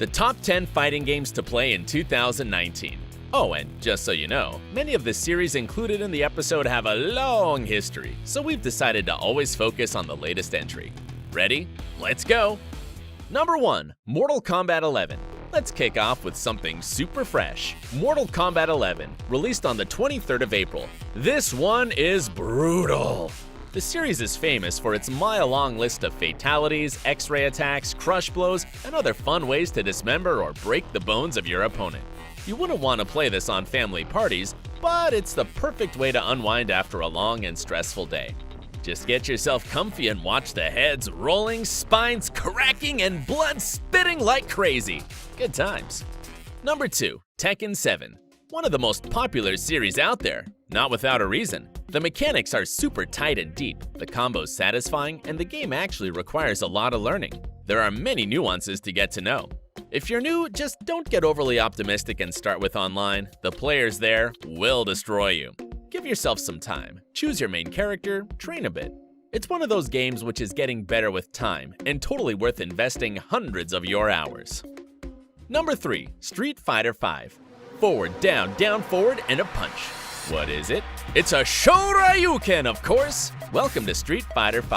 the top 10 fighting games to play in 2019. Oh, and just so you know, many of the series included in the episode have a long history, so we've decided to always focus on the latest entry. Ready? Let's go! Number 1. Mortal Kombat 11. Let's kick off with something super fresh. Mortal Kombat 11, released on the 23rd of April. This one is brutal! The series is famous for its mile-long list of fatalities, X-ray attacks, crush blows, and other fun ways to dismember or break the bones of your opponent. You wouldn't want to play this on family parties, but it's the perfect way to unwind after a long and stressful day. Just get yourself comfy and watch the heads rolling, spines cracking, and blood spitting like crazy. Good times. Number 2. Tekken 7. One of the most popular series out there. Not without a reason. The mechanics are super tight and deep, the combos satisfying, and the game actually requires a lot of learning. There are many nuances to get to know. If you're new, just don't get overly optimistic and start with online. The players there will destroy you. Give yourself some time, choose your main character, train a bit. It's one of those games which is getting better with time and totally worth investing hundreds of your hours. Number 3. Street Fighter V. Forward, down, forward, and a punch. What is it? It's a Shoryuken, of course! Welcome to Street Fighter V.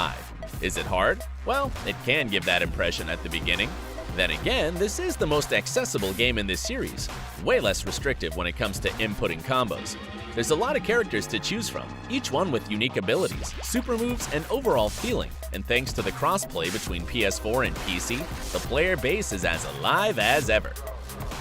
Is it hard? Well, it can give that impression at the beginning. Then again, this is the most accessible game in this series, way less restrictive when it comes to inputting combos. There's a lot of characters to choose from, each one with unique abilities, super moves, and overall feeling. And thanks to the crossplay between PS4 and PC, the player base is as alive as ever.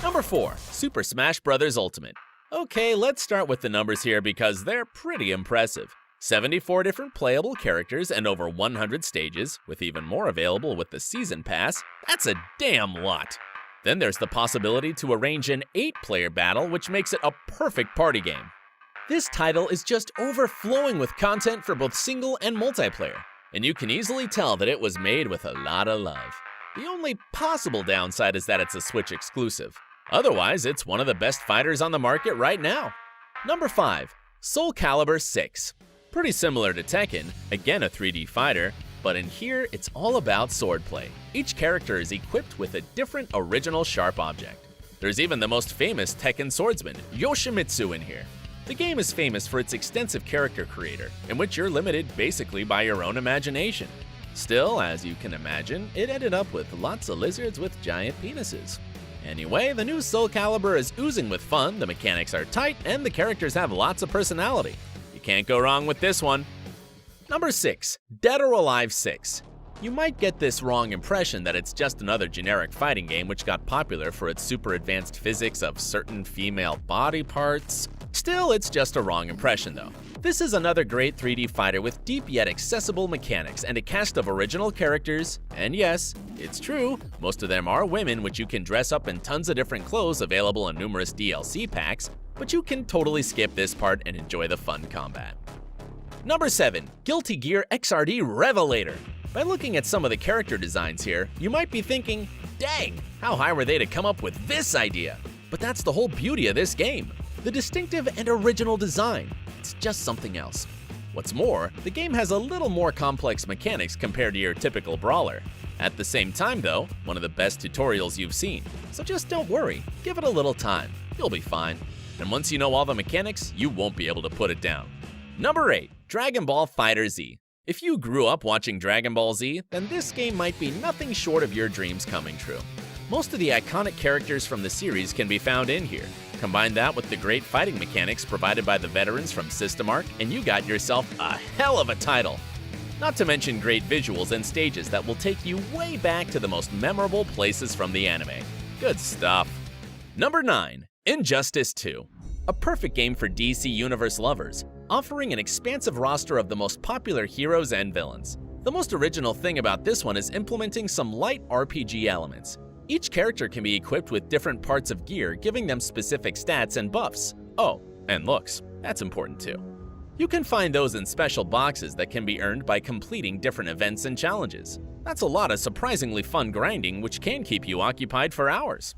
Number 4. Super Smash Bros. Ultimate. Okay, let's start with the numbers here because they're pretty impressive. 74 different playable characters and over 100 stages, with even more available with the Season Pass. That's a damn lot. Then there's the possibility to arrange an 8-player battle, which makes it a perfect party game. This title is just overflowing with content for both single and multiplayer, and you can easily tell that it was made with a lot of love. The only possible downside is that it's a Switch exclusive. Otherwise, it's one of the best fighters on the market right now. Number 5. Soul Calibur 6. Pretty similar to Tekken, again a 3D fighter, but in here it's all about swordplay. Each character is equipped with a different original sharp object. There's even the most famous Tekken swordsman, Yoshimitsu, in here. The game is famous for its extensive character creator, in which you're limited basically by your own imagination. Still, as you can imagine, it ended up with lots of lizards with giant penises. Anyway, the new Soul Calibur is oozing with fun, the mechanics are tight, and the characters have lots of personality. You can't go wrong with this one. Number 6. Dead or Alive 6. You might get this wrong impression that it's just another generic fighting game which got popular for its super advanced physics of certain female body parts. Still, it's just a wrong impression though. This is another great 3D fighter with deep yet accessible mechanics and a cast of original characters. And yes, it's true, most of them are women which you can dress up in tons of different clothes available in numerous DLC packs, but you can totally skip this part and enjoy the fun combat. Number 7. Guilty Gear XRD Revelator. By looking at some of the character designs here, you might be thinking, dang, how high were they to come up with this idea? But that's the whole beauty of this game. The distinctive and original design. It's just something else. What's more, the game has a little more complex mechanics compared to your typical brawler. At the same time though, one of the best tutorials you've seen. So just don't worry, give it a little time. You'll be fine. And once you know all the mechanics, you won't be able to put it down. Number 8. Dragon Ball FighterZ. If you grew up watching Dragon Ball Z, then this game might be nothing short of your dreams coming true. Most of the iconic characters from the series can be found in here. Combine that with the great fighting mechanics provided by the veterans from System Arc, and you got yourself a hell of a title. Not to mention great visuals and stages that will take you way back to the most memorable places from the anime. Good stuff. Number 9. Injustice 2. A perfect game for DC Universe lovers, offering an expansive roster of the most popular heroes and villains. The most original thing about this one is implementing some light RPG elements. Each character can be equipped with different parts of gear, giving them specific stats and buffs. Oh, and looks. That's important too. You can find those in special boxes that can be earned by completing different events and challenges. That's a lot of surprisingly fun grinding which can keep you occupied for hours.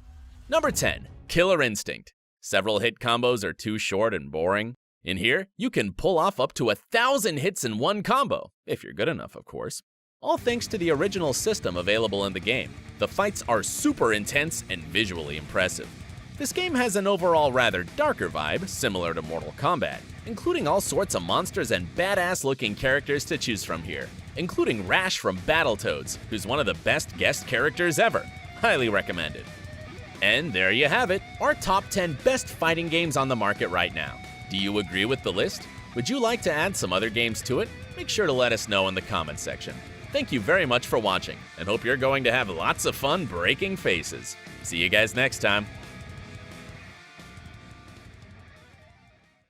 Number 10. Killer Instinct. Several hit combos are too short and boring. In here, you can pull off up to 1,000 hits in one combo, if you're good enough, of course. all thanks to the original system available in the game. The fights are super intense and visually impressive. This game has an overall rather darker vibe, similar to Mortal Kombat, including all sorts of monsters and badass-looking characters to choose from here, including Rash from Battletoads, who's one of the best guest characters ever. Highly recommended. And there you have it, our top 10 best fighting games on the market right now. Do you agree with the list? Would you like to add some other games to it? Make sure to let us know in the comments section. Thank you very much for watching, and hope you're going to have lots of fun breaking faces. See you guys next time.